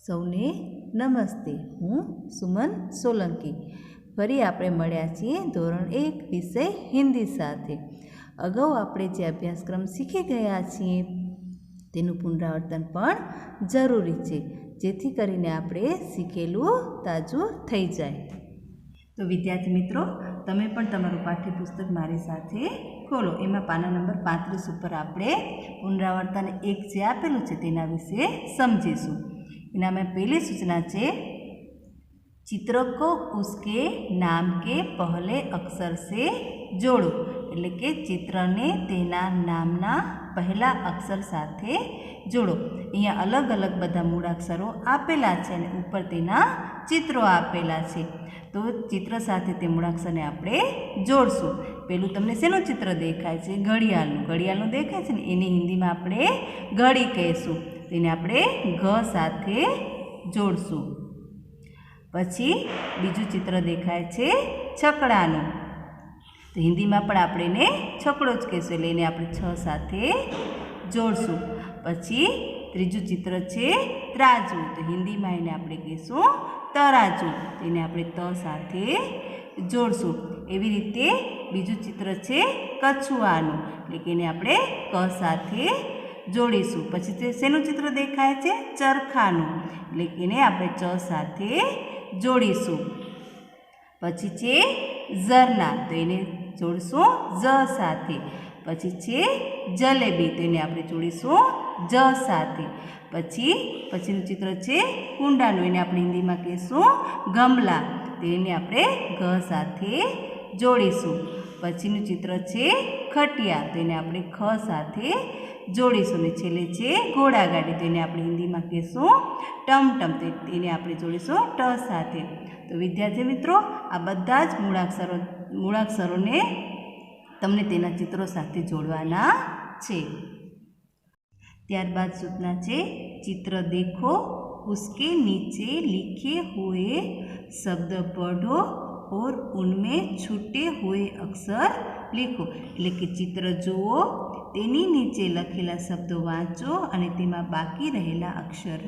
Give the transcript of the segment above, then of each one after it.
સૌને નમસ્તે. હું સુમન સોલંકી. ફરી આપણે મળ્યા છીએ ધોરણ 1 વિષય હિન્દી સાથે. અગાઉ આપણે જે અભ્યાસક્રમ શીખી ગયા છીએ તેનું પુનરાવર્તન પણ જરૂરી છે, જેથી કરીને આપણે શીખેલું તાજું થઈ જાય. તો વિદ્યાર્થી મિત્રો, તમે પણ તમારું પાઠ્યપુસ્તક મારી સાથે ખોલો. એમાં પાના નંબર 35 ઉપર આપણે પુનરાવર્તન 1 જે આપેલું છે તેના વિશે સમજીશું. इना में पहली सूचना है, चित्र को उसके नाम के पहले अक्षर से जोड़ो. एटले के चित्र ने तेना नामना पहला अक्षर साथे जोड़ो. अहींया अलग अलग बधा मूळाक्षरो आपेला छे अने उपर तेना चित्रो आपेला छे. तो चित्र साथे ते मूळाक्षरने आपणे जोड़शुं. पेलुं तमने शेनुं चित्र देखाय छे? घड़ियाळनुं. घड़ियाळनुं देखाय छे ने एने हिंदीमां आपणे घड़ी कहीशुं. તેને આપણે ઘ સાથે જોડશું. પછી બીજું ચિત્ર દેખાય છે છકડાનું. તો હિન્દીમાં પણ આપણે એને છકડો જ કહેશું, એટલે એને આપણે છ સાથે જોડશું. પછી ત્રીજું ચિત્ર છે ત્રાજુ. તો હિન્દીમાં એને આપણે કહીશું તરાજુ. તેને આપણે ત સાથે જોડશું. એવી રીતે બીજું ચિત્ર છે કછુઆનું, એટલે કે એને આપણે ક સાથે જોડીશું. પછી તે શેનું ચિત્ર દેખાય છે? ચરખાનું, એટલે કે એને આપણે ચ સાથે જોડીશું. પછી છે ઝરના, તો એને જોડીશું જ સાથે. પછી છે જલેબી, તો એને આપણે જોડીશું જ સાથે. પછીનું ચિત્ર છે કુંડાનું, એને આપણે હિન્દીમાં કહીશું ગમલા, તો એને આપણે ઘ સાથે જોડીશું. પછીનું ચિત્ર છે ખટિયા, તો એને આપણે ખ સાથે જોડીશું. ને છેલ્લે છે ઘોડાગાડી, તો એને આપણે હિન્દીમાં કહીશું ટમટમ, તો એને આપણે જોડીશું ટ સાથે. તો વિદ્યાર્થી મિત્રો, આ બધા જ મૂળાક્ષરોને તમને તેના ચિત્રો સાથે જોડવાના છે. ત્યારબાદ સૂચના છે, ચિત્ર દેખો, उसके नीचे लिखे हुए शब्द पढ़ो और उनमें छूटे हुए अक्षर लिखो. એટલે કે ચિત્ર જુઓ, તેની નીચે લખેલા શબ્દો વાંચો અને તેમાં બાકી રહેલા અક્ષર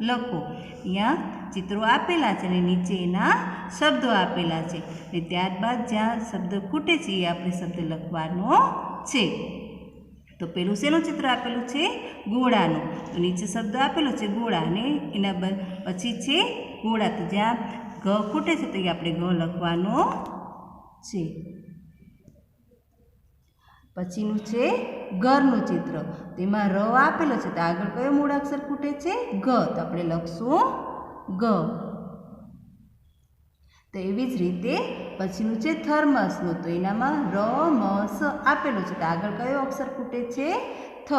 લખો. અહીંયા ચિત્રો આપેલા છે અને નીચે એના શબ્દો આપેલા છે. અને ત્યારબાદ જ્યાં શબ્દ ખૂટે છે એ આપણે શબ્દ લખવાનો છે. તો પેલું શેનું ચિત્ર આપેલું છે? ઘોડાનું. તો નીચે શબ્દ આપેલો છે ઘોડા, અને એના પછી છે ઘોડા. તો જ્યાં ઘ ખૂટે છે તો એ આપણે ઘ લખવાનો છે. પછીનું છે ઘરનું ચિત્ર. તેમાં ર આપેલો છે, તો આગળ કયો મૂળાક્ષર ખૂટે છે? ઘ, તો આપણે લખશું ઘ. તો એવી જ રીતે પછીનું છે થર્મસનું. તો એનામાં ર મ સ આપેલું છે, તો આગળ કયો અક્ષર ખૂટે છે? થ.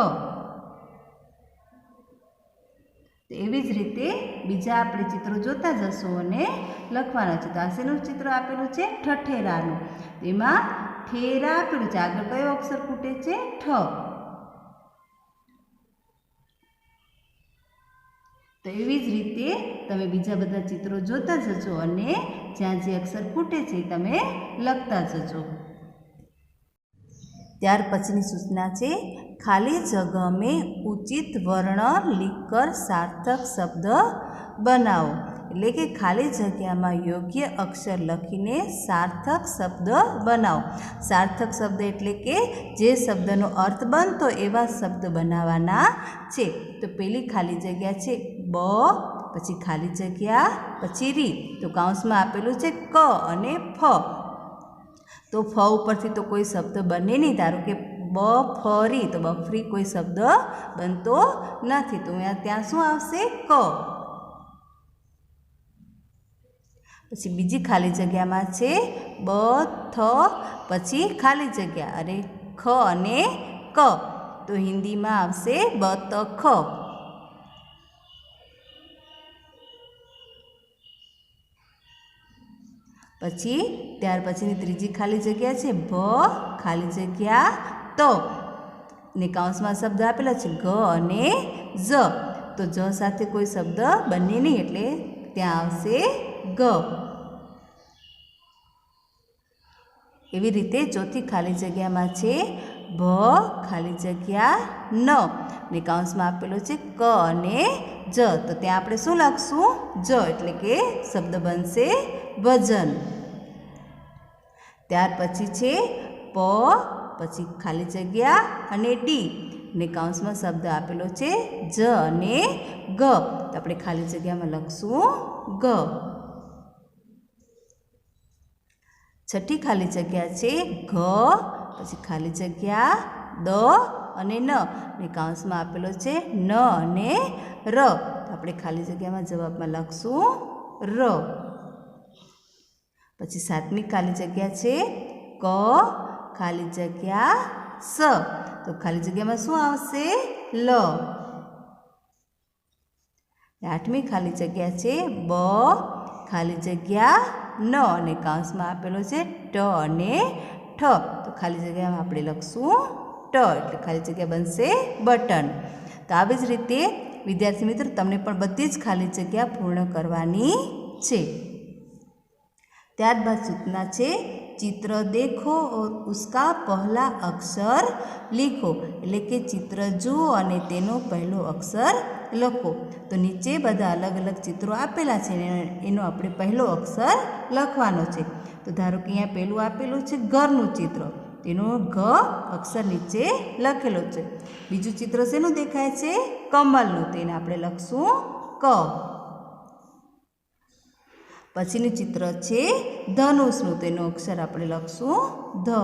તો એવી જ રીતે બીજા આપણે ચિત્રો જોતા જશું અને લખવાના છે. તો આ શેનું ચિત્ર આપેલું છે? ઠઠેરાનું. તેમાં ઠેરા આપેલું છે, આગળ કયો અક્ષર ખૂટે છે? ઠ. તો એવી જ રીતે તમે બીજા બધા ચિત્રો જોતા જજો અને જ્યાં જે અક્ષર ખૂટે છે તમે લખતા જજો. ત્યાર પછીની સૂચના છે, ખાલી જगह में उचित वर्ण लिखकर सार्थक शब्द बनाओ. એટલે કે ખાલી જગ્યામાં યોગ્ય અક્ષર લખીને સાર્થક શબ્દ બનાવો. સાર્થક શબ્દ એટલે કે જે શબ્દનો અર્થ બનતો એવા શબ્દ બનાવવાના છે. તો પેલી ખાલી જગ્યા છે બ, પછી ખાલી જગ્યા, પછી રી. તો કૌંસમાં આપેલું છે ક અને ફ. તો ફ ઉપરથી તો કોઈ શબ્દ બને નહીં. ધારો કે બફરી, તો બફરી કોઈ શબ્દ બનતો નથી. તો ત્યાં શું આવશે? ક. પછી બીજી ખાલી જગ્યામાં છે બ થ, પછી ખાલી જગ્યા અને ખ અને ક. તો હિન્દીમાં આવશે બતખ. પછી ત્યાર પછીની ત્રીજી ખાલી જગ્યા છે ભ ખાલી જગ્યા ત, ને કૌંસમાં શબ્દ આપેલા છે ગ અને જ. તો જ સાથે કોઈ શબ્દ બને નહીં, એટલે ત્યાં આવશે ગ. એવી રીતે ચોથી ખાલી જગ્યામાં છે ભ ખાલી જગ્યા ન ને કૌંસમાં આપેલું છે ક અને જ, તો ત્યાં આપણે શું લખશું? જ, એટલે કે શબ્દ બનશે ભજન. ત્યાર પછી છે પ, પછી ખાલી જગ્યા અને ડી ને કૌંસમાં શબ્દ આપેલો છે જ અને ગ, તો આપણે ખાલી જગ્યામાં લખશું ગ. છઠ્ઠી ખાલી જગ્યા છે ઘ, પછી ખાલી જગ્યા દ અને ન ને કૌંસમાં આપેલો છે ન અને ર, તો આપણે ખાલી જગ્યામાં જવાબમાં લખશું ર. પછી સાતમી ખાલી જગ્યા છે ક ખાલી જગ્યા સ, તો ખાલી જગ્યામાં શું આવશે? લ. આઠમી ખાલી જગ્યા છે બ ખાલી જગ્યા ન અને કૌંસમાં આપેલો છે ટ અને ઠ, તો ખાલી જગ્યામાં આપણે લખશું ટ, એટલે ખાલી જગ્યા બનશે બટન. તો આવી જ રીતે વિદ્યાર્થી મિત્રો તમને પણ બધી જ ખાલી જગ્યા પૂર્ણ કરવાની છે. ત્યારબાદ સૂચના છે चित्र देखो और उसका पहला अक्षर लिखो, એટલે કે ચિત્ર જુઓ અને તેનો પહેલો અક્ષર લખો. તો નીચે બધા અલગ અલગ ચિત્રો આપેલા છે ને એનો આપણે પહેલો અક્ષર લખવાનો છે. તો ધારો કે અહીંયા પહેલું આપેલું છે ઘરનું ચિત્ર, તેનો ઘ અક્ષર નીચે લખેલો છે. બીજું ચિત્ર શેનું દેખાય છે? કમલનું, તેને આપણે લખશું ક. પછીનું ચિત્ર છે ધનુષનું, તેનો અક્ષર આપણે લખશું ધ.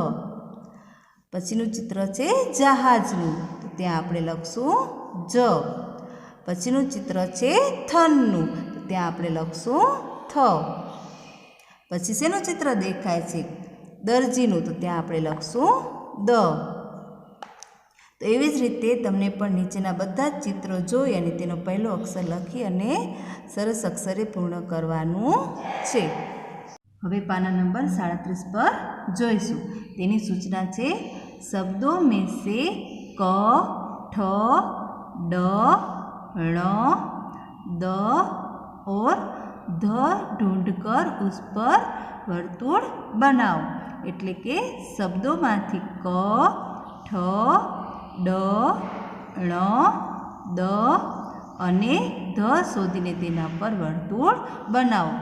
પછીનું ચિત્ર છે જહાજનું, તો ત્યાં આપણે લખશું જ. પછીનું ચિત્ર છે થનનું, તો ત્યાં આપણે લખશું થ. પછી શેનું ચિત્ર દેખાય છે? દરજીનું, તો ત્યાં આપણે લખશું દ. તો એવી જ રીતે તમને પણ નીચેના બધા જ ચિત્રો જોઈ અને તેનો પહેલો અક્ષર લખી અને સરસ અક્ષરે પૂર્ણ કરવાનું છે. હવે પાના નંબર 37 પર જોઈશું. તેની સૂચના છે શબ્દો મેં સે ક ઠ ડ ણ દ और ધ ઢूंढकर उस पर વર્તુળ બનાવો, એટલે કે શબ્દોમાંથી ક ઠ ડ ણ દ અને ધ શોધીને તેના પર વર્તુળ બનાવો.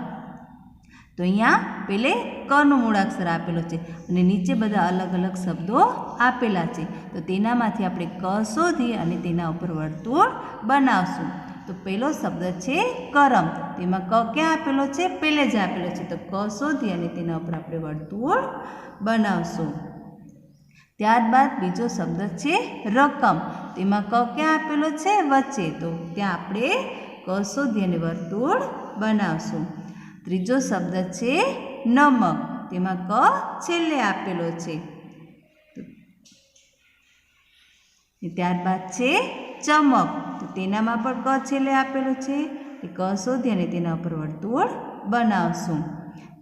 તો અહીંયા પેલે કનો મૂળાક્ષર આપેલો છે અને નીચે બધા અલગ અલગ શબ્દો આપેલા છે. તો તેનામાંથી આપણે ક શોધી અને તેના ઉપર વર્તુળ બનાવશું. તો પહેલો શબ્દ છે કરમ, તેમાં ક ક્યાં આપેલો છે? પહેલે જ આપેલો છે. તો ક શોધી અને તેના ઉપર આપણે વર્તુળ બનાવશું. ત્યારબાદ બીજો શબ્દ છે રકમ, તેમાં ક ક્યાં આપેલો છે? વચ્ચે, તો ત્યાં આપણે ક શોધી અને વર્તુળ બનાવશું. ત્રીજો શબ્દ છે નમક, તેમાં ક છેલ્લે આપેલો છે. ત્યારબાદ છે ચમક, તો તેનામાં પણ ક છેલ્લે આપેલો છે. એ ક શોધી અને તેના ઉપર વર્તુળ બનાવશું.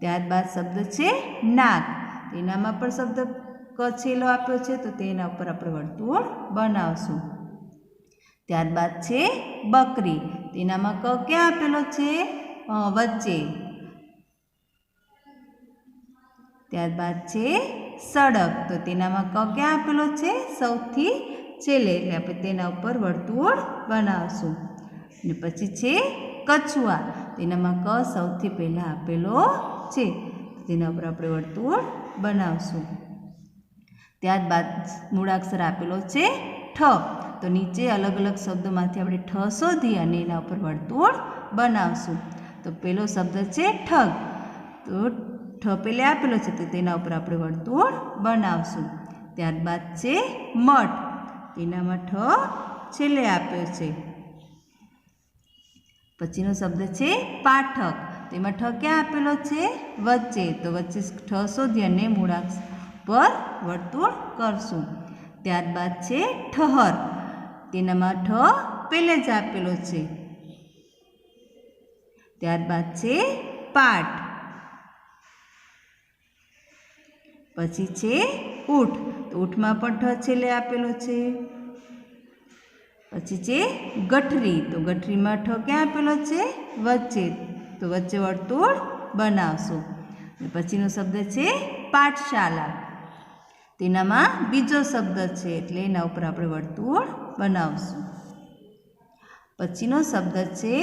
ત્યારબાદ શબ્દ છે નાક, તેનામાં પણ શબ્દ ક છેલ્લો આપ્યો છે, તો તેના ઉપર આપણે વર્તુળ બનાવશું. ત્યારબાદ છે બકરી, તેનામાં ક ક્યાં આપેલો છે? વચ્ચે. ત્યારબાદ છે સડક, તો તેનામાં ક ક્યાં આપેલો છે? સૌથી છેલ્લે, એટલે આપણે તેના ઉપર વર્તુળ બનાવશું. અને પછી છે કછુઆ, તેનામાં ક સૌથી પહેલાં આપેલો છે, તેના ઉપર આપણે વર્તુળ બનાવશું. ત્યારબાદ મૂળાક્ષર આપેલો છે ઠ, તો નીચે અલગ અલગ શબ્દોમાંથી આપણે ઠ શોધી અને એના ઉપર વર્તુળ બનાવશું. તો પહેલો શબ્દ છે ઠગ, તો ઠ પહેલે આપેલો છે, તો તેના ઉપર આપણે વર્તુળ બનાવશું. ત્યારબાદ છે મઠ, તેનામાં ઠ છેલ્લે આપ્યો છે. પછીનો શબ્દ છે પાઠક, તેમાં ઠ ક્યાં આપેલો છે? વચ્ચે, તો વચ્ચે ઠ શોધી અને મૂળાક્ષર પર વર્તુળ કરશું. ત્યારબાદ છે ઠહર, તેનામાં ઠ પહેલે જ આપેલો છે. ત્યારબાદ છે પાઠ. પછી છે ઊઠ, તો ઊઠમાં પણ ઠ છેલ્લે આપેલો છે. પછી છે ગઠરી, તો ગઠરીમાં ઠ ક્યાં આપેલો છે? વચ્ચે, તો વચ્ચે વર્તુળ બનાવશું. પછીનો શબ્દ છે પાઠશાલા, તેનામાં બીજો શબ્દ છે એટલે એના ઉપર આપણે વર્તુળ બનાવશું. પછીનો શબ્દ છે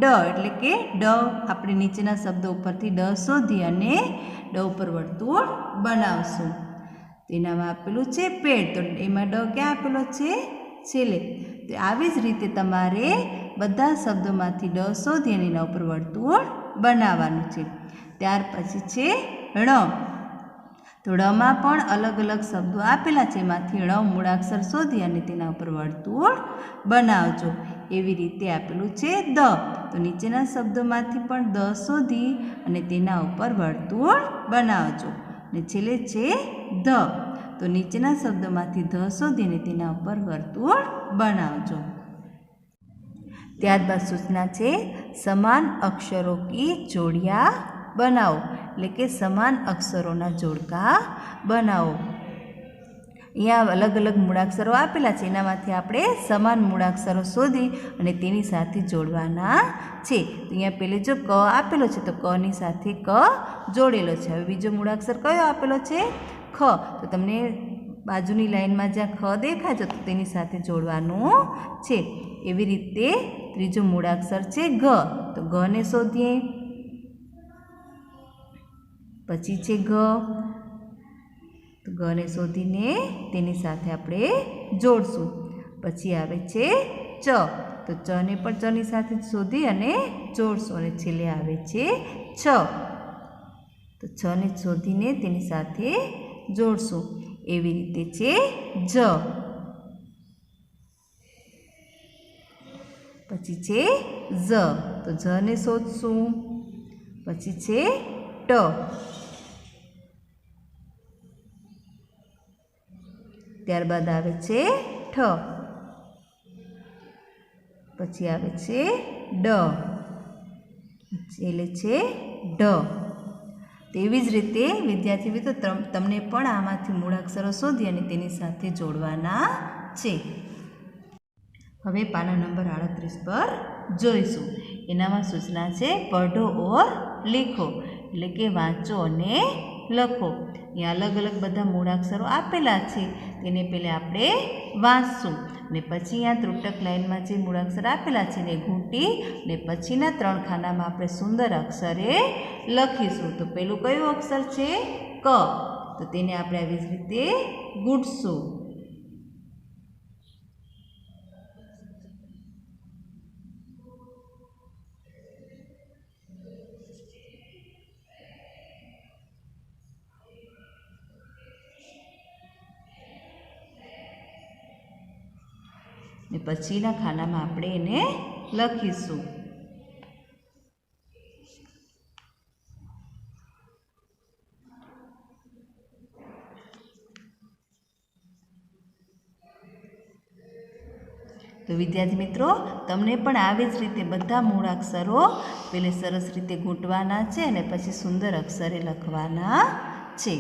ડ એટલે કે ડ. આપણે નીચેના શબ્દો ઉપરથી ડ શોધી અને ડ ઉપર વર્તુળ બનાવશું. તેનામાં આપેલું છે પેડ, તો એમાં ડ ક્યાં આપેલો છે? છેલ્લે. તો આવી જ રીતે તમારે બધા શબ્દોમાંથી ડ શોધી અને એના ઉપર વર્તુળ બનાવવાનું છે. ત્યાર પછી છે ણ. તો ળમાં પણ અલગ અલગ શબ્દો આપેલા છે, એમાંથી ળ મૂળાક્ષર શોધી અને તેના ઉપર વર્તુળ બનાવજો. એવી રીતે આપેલું છે દ. તો નીચેના શબ્દોમાંથી પણ દ શોધી અને તેના ઉપર વર્તુળ બનાવજો. અને છેલ્લે છે ધ. તો નીચેના શબ્દોમાંથી ધ શોધી અને તેના ઉપર વર્તુળ બનાવજો. ત્યારબાદ સૂચના છે સમાન અક્ષરો કી જોડિયા બનાવો, એટલે કે સમાન અક્ષરોના જોડકા બનાવો. અહીંયા અલગ અલગ મૂળાક્ષરો આપેલા છે, એનામાંથી આપણે સમાન મૂળાક્ષરો શોધી અને તેની સાથે જોડવાના છે. તો અહીંયા પહેલે જો ક આપેલો છે તો કની સાથે ક જોડેલો છે. હવે બીજો મૂળાક્ષર કયો આપેલો છે? ખ. તો તમને બાજુની લાઈનમાં જ્યાં ખ દેખાય છે તો તેની સાથે જોડવાનું છે. એવી રીતે ત્રીજો મૂળાક્ષર છે ઘ. તો ઘને શોધીએ. પછી છે ઘ. તો ઘને શોધીને તેની સાથે આપણે જોડશું. પછી આવે છે ચ. તો ચને પણ ચની સાથે શોધી અને જોડશું. અને છેલ્લે આવે છે છ. તો છને શોધીને તેની સાથે જોડશું. એવી રીતે છે જ. પછી છે ઝ. તો ઝને શોધશું. પછી છે ટ. ત્યારબાદ આવે છે ઠ. પછી આવે છે ડ. છેલ્લે છે ઢ. તેવી જ રીતે વિદ્યાર્થી મિત્રો તમને પણ આમાંથી મૂળાક્ષરો શોધી અને તેની સાથે જોડવાના છે. હવે પાના નંબર 38 પર જોઈશું. એનામાં સૂચના છે પઢો ઓર લીખો, એટલે કે વાંચો અને લખો. અહીંયા અલગ અલગ બધા મૂળાક્ષરો આપેલા છે, તેને પહેલાં આપણે વાંચશું અને પછી અહીંયા ત્રુટક લાઈનમાં જે મૂળાક્ષર આપેલા છે એને ઘૂંટી અને પછીના 3 ખાનામાં આપણે સુંદર અક્ષરે લખીશું. તો પહેલું કયું અક્ષર છે? ક. તો તેને આપણે આવી જ રીતે ગૂંથશું. ને પછીના ખાનામાં આપણે એને લખીશું. તો વિદ્યાર્થી મિત્રો તમને પણ આવી જ રીતે બધા મૂળાક્ષરો પહેલે સરસ રીતે ગૂંટવાના છે અને પછી સુંદર અક્ષરે લખવાના છે.